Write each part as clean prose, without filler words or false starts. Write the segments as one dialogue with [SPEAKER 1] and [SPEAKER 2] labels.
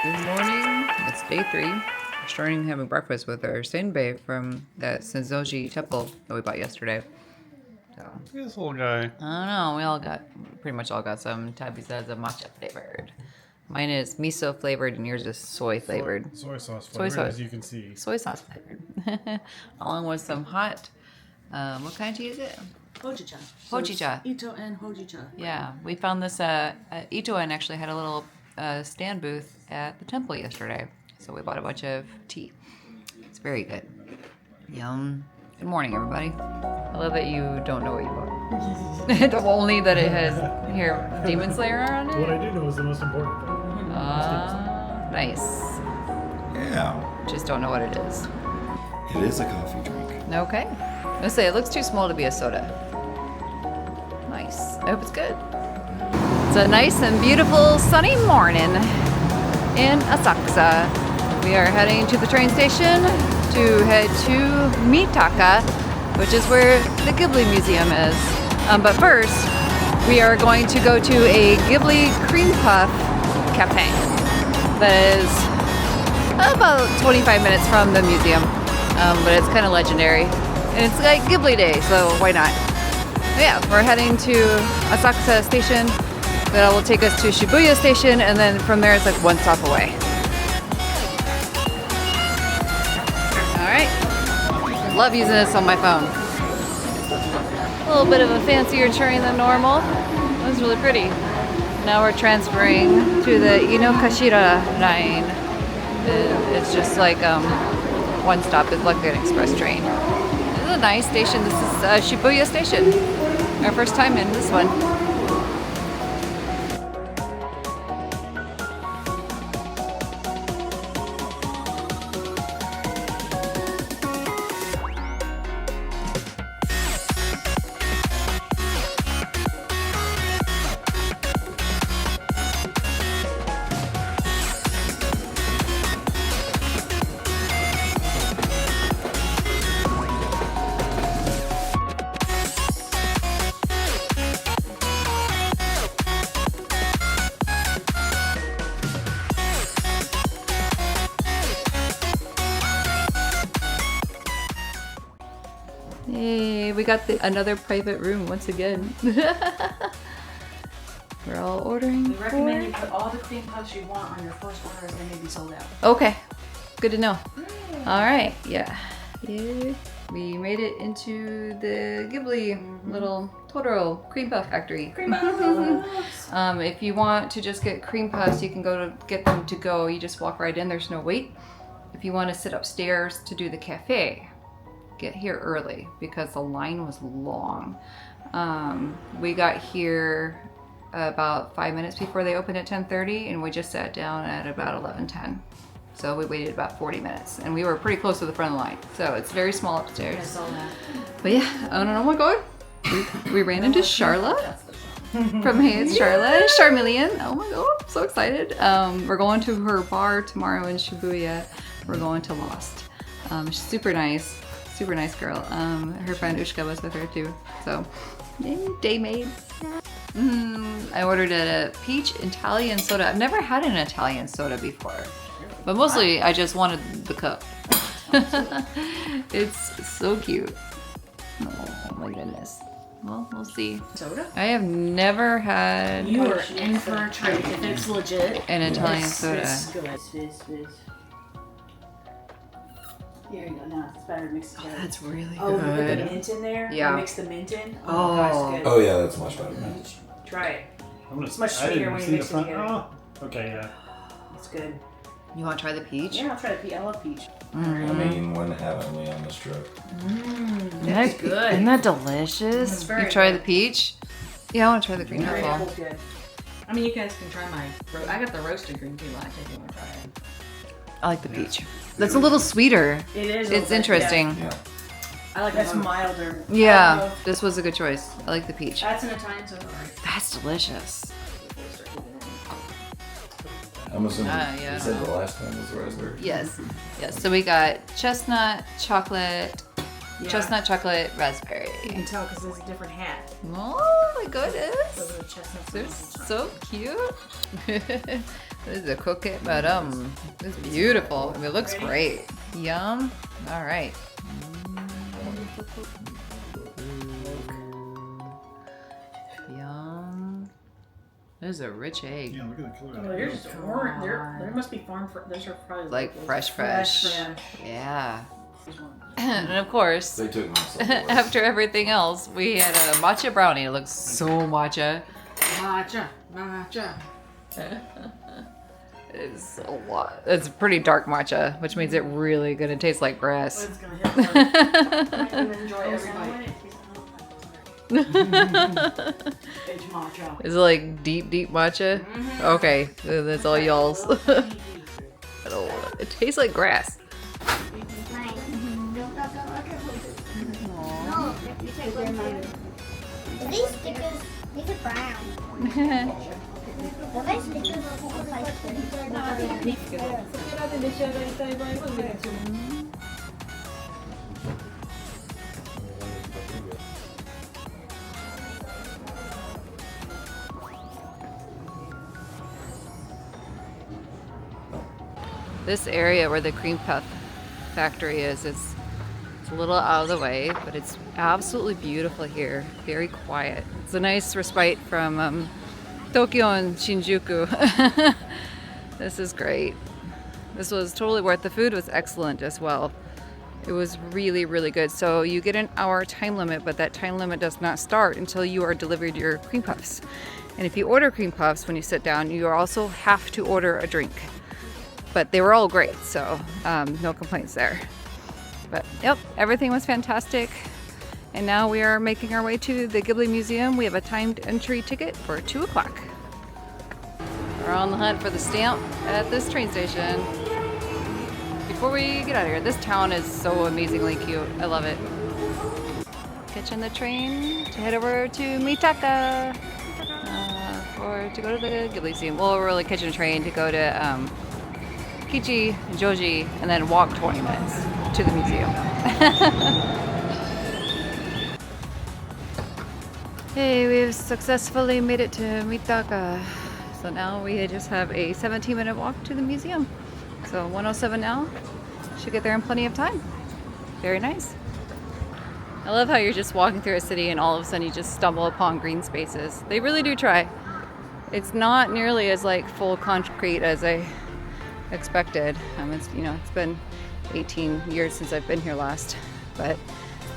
[SPEAKER 1] Good morning. It's day 3. We're starting having breakfast with our senbei from that Senzoji temple that we bought yesterday. So,
[SPEAKER 2] This little guy.
[SPEAKER 1] I don't know. Pretty much all got some. Tabby says a matcha flavored. Mine is miso flavored and yours is soy flavored.
[SPEAKER 2] Soy sauce flavored, as you can see.
[SPEAKER 1] Soy sauce flavored. Along with some hot, what kind of tea is it?
[SPEAKER 3] Hojicha.
[SPEAKER 1] Hojicha.
[SPEAKER 3] So Ito and Hojicha.
[SPEAKER 1] Yeah, we found this, Ito and actually had a little stand booth at the temple yesterday. So we bought a bunch of tea. It's very good. Yum. Good morning, everybody. I love that you don't know what you bought. Only that it has, here, Demon Slayer on it?
[SPEAKER 2] What I do know is the most important thing.
[SPEAKER 1] Nice.
[SPEAKER 4] Yeah.
[SPEAKER 1] Just don't know what it is.
[SPEAKER 4] It is a coffee drink.
[SPEAKER 1] Okay. Let's say it looks too small to be a soda. Nice. I hope it's good. It's a nice and beautiful sunny morning in Asakusa. We are heading to the train station to head to Mitaka, which is where the Ghibli Museum is. But first, we are going to go to a Ghibli cream puff cafe that is about 25 minutes from the museum, but it's kind of legendary. And it's like Ghibli Day, so why not? But yeah, we're heading to Asakusa Station. That will take us to Shibuya Station, and then from there it's like one stop away. Alright. Love using this on my phone. A little bit of a fancier train than normal. That was really pretty. Now we're transferring to the Inokashira line. It's just like one stop. It's like an express train. This is a nice station. This is Shibuya Station. Our first time in this one. Hey, we got another private room once again. We're all ordering.
[SPEAKER 3] We recommend you put all the cream puffs you want on your first order, as they may be sold out.
[SPEAKER 1] Okay, good to know. All right, yeah. We made it into the Ghibli little Totoro cream puff factory.
[SPEAKER 3] Cream puffs.
[SPEAKER 1] If you want to just get cream puffs, you can go to get them to go. You just walk right in. There's no wait. If you want to sit upstairs to do the cafe, get here early because the line was long. We got here about 5 minutes before they opened at 10:30, and we just sat down at about 11:10. So we waited about 40 minutes, and we were pretty close to the front of the line. So it's very small upstairs.
[SPEAKER 3] I saw that.
[SPEAKER 1] But yeah, I don't know. Oh my god, we ran into Sharla from Hey It's Sharla, Charmeleon. Oh my god, I'm so excited. We're going to her bar tomorrow in Shibuya. We're going to Lost. She's super nice. Super nice girl. Her friend Ushka was with her too. So, yay, day made. I ordered a peach Italian soda. I've never had an Italian soda before, but mostly I just wanted the cup. It's so cute. Oh my goodness. Well, we'll see.
[SPEAKER 3] Soda?
[SPEAKER 1] I have never had
[SPEAKER 3] You are in for a treat if it's legit.
[SPEAKER 1] an Italian soda.
[SPEAKER 3] It's good. There you go. Now it's better mixed together.
[SPEAKER 1] That's really
[SPEAKER 3] Oh, you put the
[SPEAKER 1] good.
[SPEAKER 3] mint in there?
[SPEAKER 1] Yeah.
[SPEAKER 3] You mix the mint in?
[SPEAKER 1] Oh.
[SPEAKER 3] Oh, gosh, it's good.
[SPEAKER 4] Oh yeah, that's much better. Man.
[SPEAKER 3] Try it.
[SPEAKER 2] It's
[SPEAKER 3] much sweeter when you mix it together.
[SPEAKER 2] Oh, okay, yeah.
[SPEAKER 3] It's good.
[SPEAKER 1] You want to try the peach?
[SPEAKER 3] Yeah, I'll try the peach. I love peach.
[SPEAKER 4] I mean, when haven't we on this trip?
[SPEAKER 3] That's good.
[SPEAKER 1] Isn't that delicious?
[SPEAKER 3] It's very
[SPEAKER 1] You try
[SPEAKER 3] good.
[SPEAKER 1] the peach? Yeah, I want to try the green
[SPEAKER 3] Green
[SPEAKER 1] apple.
[SPEAKER 3] apple's good. I mean, you guys can try my. I got the roasted green tea latte if you want to try it.
[SPEAKER 1] I like the peach. That's a little sweeter.
[SPEAKER 3] It is.
[SPEAKER 1] It's interesting.
[SPEAKER 4] Yeah.
[SPEAKER 3] I like that's milder.
[SPEAKER 1] Yeah, this was a good choice. I like the peach.
[SPEAKER 3] That's an Italian soda, right?
[SPEAKER 1] That's delicious.
[SPEAKER 4] I'm assuming
[SPEAKER 1] yeah,
[SPEAKER 4] you
[SPEAKER 1] I
[SPEAKER 4] said
[SPEAKER 1] don't
[SPEAKER 4] the last time was raspberry.
[SPEAKER 1] Yes. Yes. So we got chestnut, chocolate,
[SPEAKER 3] Yeah.
[SPEAKER 1] chestnut, chocolate, raspberry.
[SPEAKER 3] You can tell because there's a different hat.
[SPEAKER 1] Oh my goodness.
[SPEAKER 3] chestnuts.
[SPEAKER 1] They're so cute. This is a cookie, but it's beautiful. I mean, it looks great. Yum. All right. Yum. There's a rich egg.
[SPEAKER 2] Yeah, look at the color.
[SPEAKER 3] Oh, they're just orange. There must be farm. Those are probably
[SPEAKER 1] Like fresh.
[SPEAKER 3] fresh.
[SPEAKER 1] Yeah. And of course,
[SPEAKER 4] They took my soul.
[SPEAKER 1] after everything else, we had a matcha brownie. It looks so matcha.
[SPEAKER 3] Matcha, matcha.
[SPEAKER 1] It's a lot. It's pretty dark matcha, which means it really gonna taste like grass.
[SPEAKER 3] It's gonna hit hard. I'm gonna enjoy every bite. It's matcha.
[SPEAKER 1] Is it like deep matcha? Okay, then that's all y'all's. Oh, it tastes like grass.
[SPEAKER 5] These stickers, these are brown. Well, these stickers look like
[SPEAKER 1] This area where the cream puff factory is, it's a little out of the way, but it's absolutely beautiful here. Very quiet. It's a nice respite from Tokyo and Shinjuku. This is great. This was totally worth. The food was excellent as well. It was really, really good. So you get an hour time limit, but that time limit does not start until you are delivered your cream puffs. And if you order cream puffs when you sit down, you also have to order a drink. But they were all great, so no complaints there. But yep, everything was fantastic. And now we are making our way to the Ghibli Museum. We have a timed entry ticket for 2 o'clock. We're on the hunt for the stamp at this train station. Before we get out of here, this town is so amazingly cute. I love it. Catching the train to head over to Mitaka or to go to the Ghibli Museum. Well, we're really catching a train to go to Kichi, Joji, and then walk 20 minutes to the museum. Hey, we've successfully made it to Mitaka. So now we just have a 17-minute walk to the museum. So 1:07 now. Should get there in plenty of time. Very nice. I love how you're just walking through a city and all of a sudden you just stumble upon green spaces. They really do try. It's not nearly as like full concrete as I expected. It's been 18 years since I've been here last, but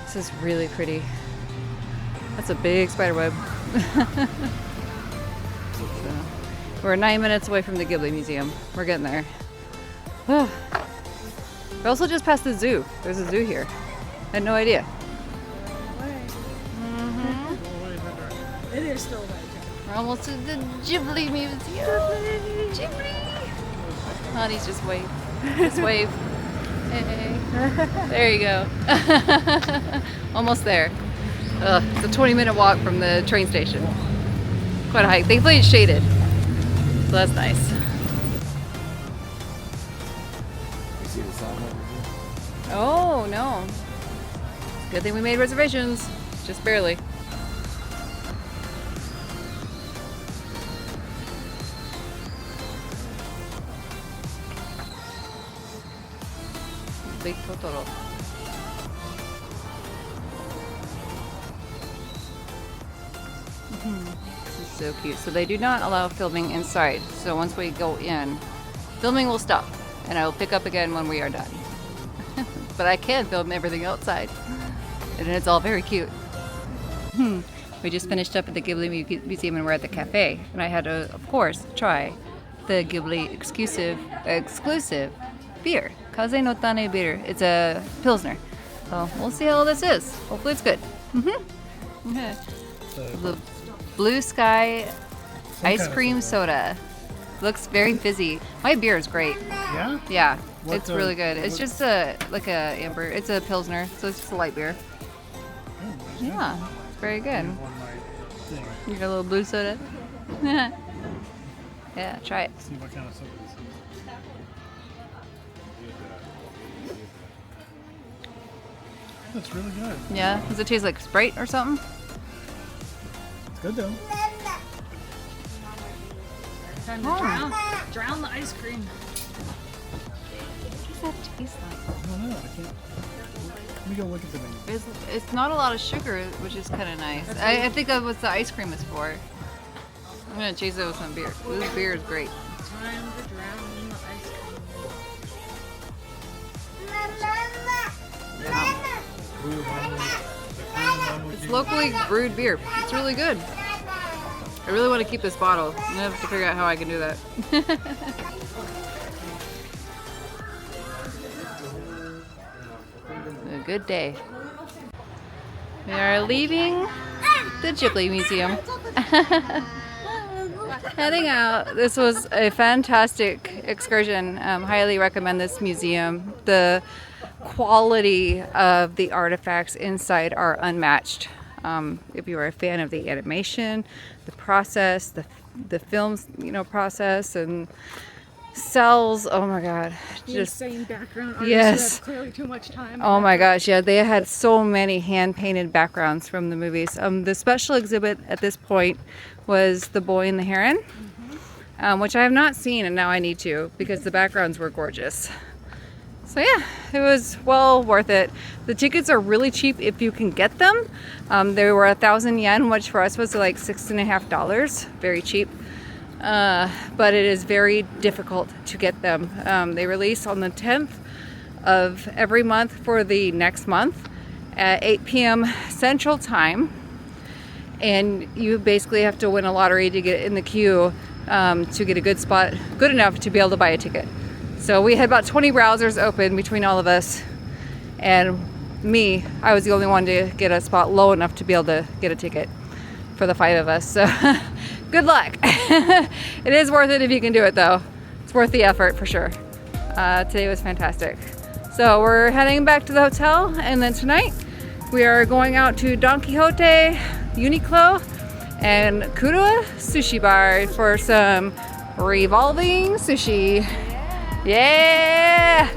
[SPEAKER 1] this is really pretty. That's a big spider web. So, we're 9 minutes away from the Ghibli Museum. We're getting there. We also just passed the zoo. There's a zoo here. I had no idea.
[SPEAKER 3] It is still right.
[SPEAKER 1] We're almost to the Ghibli Museum. Ghibli! Honey's just wave. Just wave. Hey. There you go. Almost there. It's a 20-minute walk from the train station. Quite a hike. Thankfully it's shaded. So that's nice.
[SPEAKER 4] You see the sign over here?
[SPEAKER 1] Oh, no. Good thing we made reservations. Just barely. Big Totoro. This is so cute. So they do not allow filming inside. So once we go in, filming will stop and I will pick up again when we are done. But I can film everything outside. And it's all very cute. We just finished up at the Ghibli Museum and we're at the cafe. And I had to, of course, try the Ghibli exclusive beer. Kaze no Tane beer. It's a Pilsner. So we'll see how this is. Hopefully it's good. The Blue Sky ice cream soda. Looks very fizzy. My beer is great.
[SPEAKER 2] Yeah?
[SPEAKER 1] Yeah,
[SPEAKER 2] What,
[SPEAKER 1] it's really good. It's just like a amber. It's a Pilsner, so it's just a light beer. Yeah, it's very good.
[SPEAKER 2] On my thing.
[SPEAKER 1] You got a little blue soda? Yeah, try it.
[SPEAKER 2] See what kind of soda this is. That's really good.
[SPEAKER 1] Yeah, does it taste like Sprite or something?
[SPEAKER 2] It's good though.
[SPEAKER 3] Time to drown the ice cream.
[SPEAKER 1] What does that taste like?
[SPEAKER 2] I don't know. I can't. Let me go look at the menu.
[SPEAKER 1] It's not a lot of sugar, which is kind of nice. I think that's what the ice cream is for. I'm gonna chase it with some beer. This beer is great.
[SPEAKER 3] Time to drown the ice cream.
[SPEAKER 1] It's locally brewed beer. It's really good. I really want to keep this bottle. I'm gonna have to figure out how I can do that. A good day. We are leaving the Ghibli Museum. Heading out. This was a fantastic excursion. Highly recommend this museum. The quality of the artifacts inside are unmatched. If you are a fan of the animation, the process, the films, process and cells. Oh my God!
[SPEAKER 6] Just insane background artists
[SPEAKER 1] yes.
[SPEAKER 6] who have clearly too much time.
[SPEAKER 1] Oh my gosh! Yeah, they had so many hand-painted backgrounds from the movies. The special exhibit at this point was The Boy and the Heron, which I have not seen, and now I need to because the backgrounds were gorgeous. So yeah, it was well worth it. The tickets are really cheap if you can get them. They were 1,000 yen, which for us was like $6.50. Very cheap. But it is very difficult to get them. They release on the 10th of every month for the next month at 8 p.m. Central Time. And you basically have to win a lottery to get in the queue to get a good spot, good enough to be able to buy a ticket. So we had about 20 browsers open between all of us, and I was the only one to get a spot low enough to be able to get a ticket for the 5 of us. So good luck. It is worth it if you can do it though. It's worth the effort for sure. Today was fantastic. So we're heading back to the hotel, and then tonight we are going out to Don Quixote, Uniqlo, and Kurua Sushi Bar for some revolving sushi. Yeah!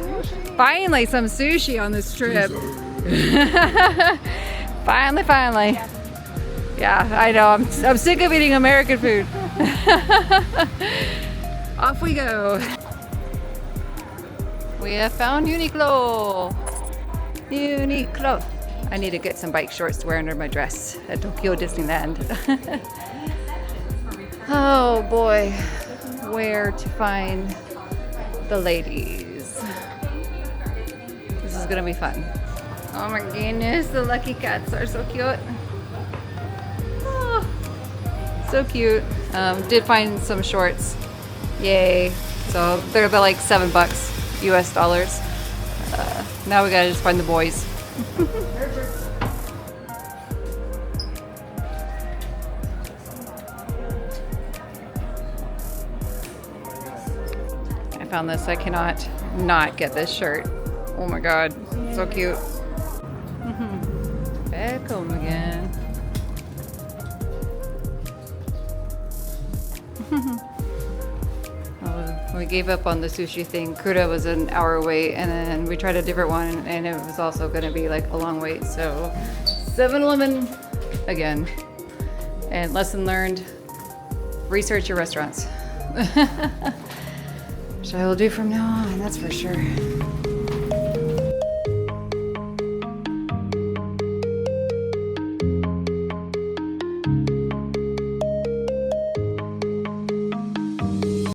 [SPEAKER 1] Finally some sushi on this trip. Finally. Yeah, I know. I'm sick of eating American food. Off we go. We have found Uniqlo. I need to get some bike shorts to wear under my dress at Tokyo Disneyland. Oh boy, where to find the ladies. This is gonna be fun. Oh my goodness, the lucky cats are so cute. Oh, so cute. Did find some shorts. Yay. So they're like $7 US dollars. Now we gotta just find the boys. I found this. I cannot not get this shirt. Oh my God, so cute. Back home again. We gave up on the sushi thing. Kura was an hour away, and then we tried a different one, and it was also going to be like a long wait. So 7-Eleven again. And lesson learned, research your restaurants. Which I will do from now on, that's for sure.